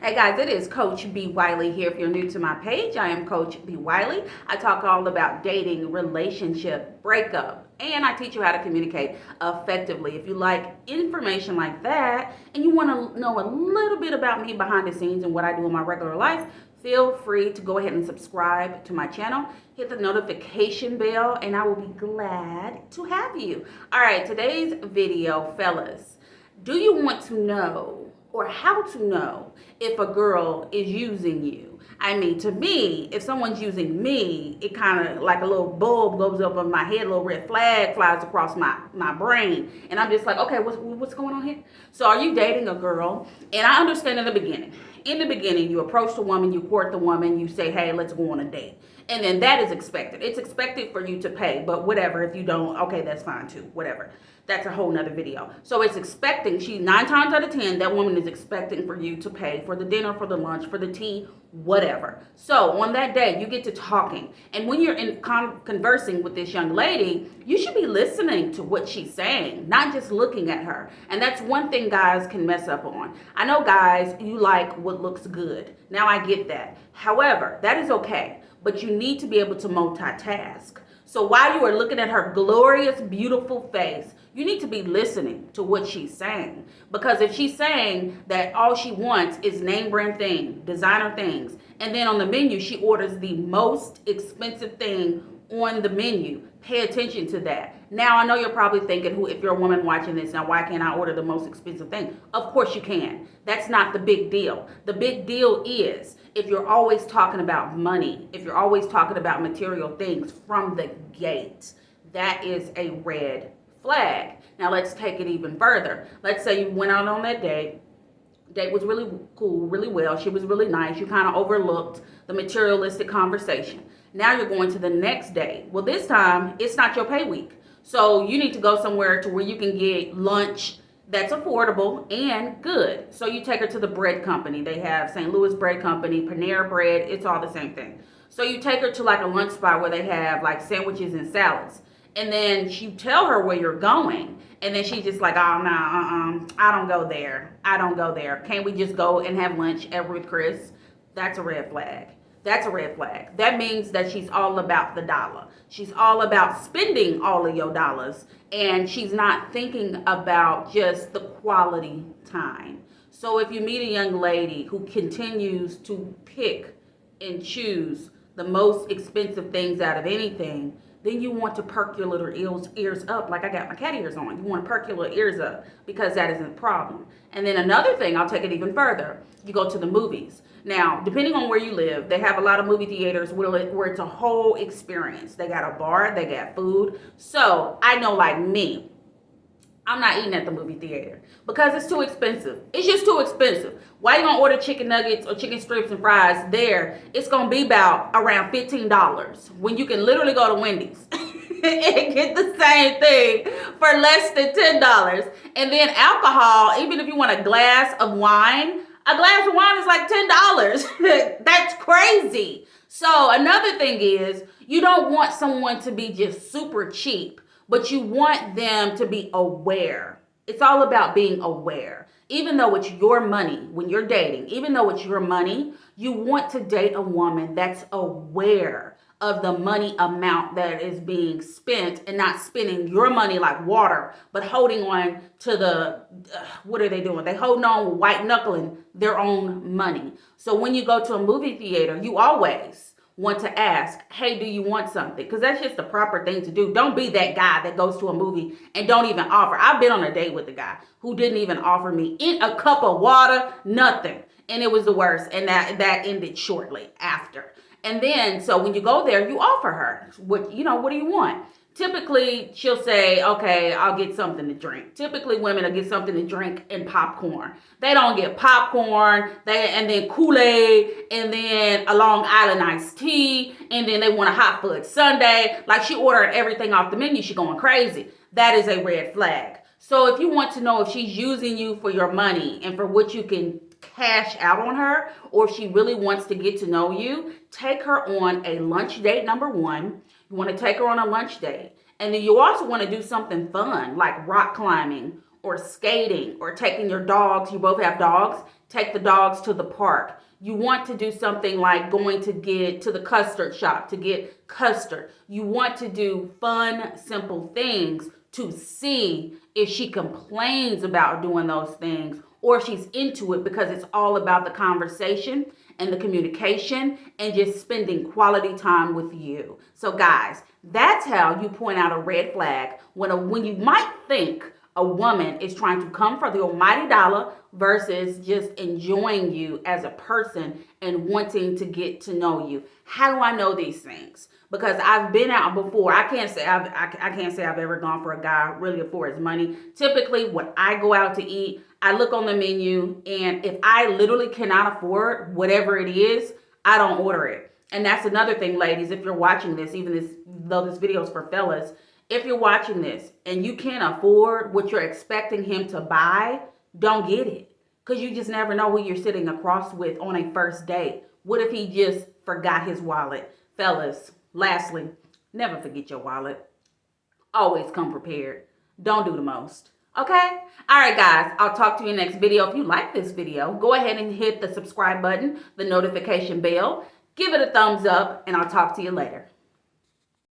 Hey guys, it is Coach B. Wiley here. If you're new to my page, I am Coach B. Wiley. I talk all about dating, relationship, breakup, and I teach you how to communicate effectively. If you like information like that and you want to know a little bit about me behind the scenes and what I do in my regular life, feel free to go ahead and subscribe to my channel. Hit the notification bell, and I will be glad to have you. All right, today's video, fellas. Do you want to know or how to know if a girl is using you? I mean, to me, if someone's using me, it kind of like a little bulb goes up on my head, a little red flag flies across my brain. And I'm just like, okay, what's going on here? So are you dating a girl? And I understand in the beginning. In the beginning, you approach the woman, you court the woman, you say, hey, let's go on a date. And then that is expected. It's expected for you to pay, but whatever. If you don't, okay, that's fine too, whatever. That's a whole nother video. So it's expecting, 9 times out of 10, that woman is expecting for you to pay for the dinner, for the lunch, for the tea, whatever. So on that day, you get to talking. And when you're conversing with this young lady, you should be listening to what she's saying, not just looking at her. And that's one thing guys can mess up on. I know guys, you like what looks good. Now I get that. However, that is okay. But you need to be able to multitask. So while you are looking at her glorious, beautiful face, you need to be listening to what she's saying. Because if she's saying that all she wants is name brand thing, designer things, and then on the menu she orders the most expensive thing on the menu, pay attention to that. Now, I know you're probably thinking, if you're a woman watching this, now why can't I order the most expensive thing? Of course you can. That's not the big deal. The big deal is if you're always talking about money, if you're always talking about material things from the gate, that is a red flag. Now let's take it even further. Let's say you went out on that date. Date was really cool, really well. She was really nice. You kind of overlooked the materialistic conversation. Now you're going to the next day. Well, this time it's not your pay week. So you need to go somewhere to where you can get lunch that's affordable and good. So you take her to the bread company. They have St. Louis Bread Company, Panera Bread. It's all the same thing. So you take her to like a lunch spot where they have like sandwiches and salads. And then you tell her where you're going. And then she's just like, oh, no, I don't go there. I don't go there. Can't we just go and have lunch at Ruth Chris? That's a red flag. That's a red flag. That means that she's all about the dollar. She's all about spending all of your dollars. And she's not thinking about just the quality time. So if you meet a young lady who continues to pick and choose the most expensive things out of anything, then you want to perk your little ears up, like I got my cat ears on. You want to perk your little ears up because that isn't a problem. And then another thing, I'll take it even further. You go to the movies. Now, depending on where you live, they have a lot of movie theaters where it's a whole experience. They got a bar, they got food. So I know, like me, I'm not eating at the movie theater because it's too expensive. It's just too expensive. Why you gonna order chicken nuggets or chicken strips and fries there? It's gonna be about around $15 when you can literally go to Wendy's and get the same thing for less than $10. And then alcohol, even if you want a glass of wine is like $10. That's crazy. So another thing is you don't want someone to be just super cheap, but you want them to be aware. It's all about being aware. Even though it's your money when you're dating, even though it's your money, you want to date a woman that's aware of the money amount that is being spent and not spending your money like water, but holding on to what are they doing? They holding on, white knuckling their own money. So when you go to a movie theater, you always want to ask, hey, do you want something? Because that's just the proper thing to do. Don't be that guy that goes to a movie and don't even offer. I've been on a date with a guy who didn't even offer me a cup of water, nothing. And it was the worst. And that ended shortly after. And then, so when you go there, you offer her, what do you want? Typically, she'll say, okay, I'll get something to drink. Typically, women will get something to drink and popcorn. They don't get popcorn, and then Kool-Aid, and then a Long Island iced tea, and then they want a hot fudge sundae. Like, she ordered everything off the menu. She going crazy. That is a red flag. So if you want to know if she's using you for your money and for what you can cash out on her, or if she really wants to get to know you, take her on a lunch date, number one. You want to take her on a lunch date. And then you also want to do something fun like rock climbing or skating or taking your dogs. You both have dogs. take the dogs to the park. You want to do something like going to get to the custard shop to get custard. You want to do fun, simple things to see if she complains about doing those things or she's into it, because it's all about the conversation and the communication and just spending quality time with you. So guys, that's how you point out a red flag when you might think a woman is trying to come for the almighty dollar versus just enjoying you as a person and wanting to get to know you. How do I know these things? Because I've been out before. I can't say I've ever gone for a guy really for his money. Typically, when I go out to eat, I look on the menu, and if I literally cannot afford whatever it is, I don't order it. And that's another thing, ladies, if you're watching this, though this video is for fellas, if you're watching this and you can't afford what you're expecting him to buy, don't get it. Because you just never know who you're sitting across with on a first date. What if he just forgot his wallet? Fellas, lastly, never forget your wallet. Always come prepared. Don't do the most. Okay? All right, guys. I'll talk to you next video. If you like this video, go ahead and hit the subscribe button, the notification bell. Give it a thumbs up, and I'll talk to you later.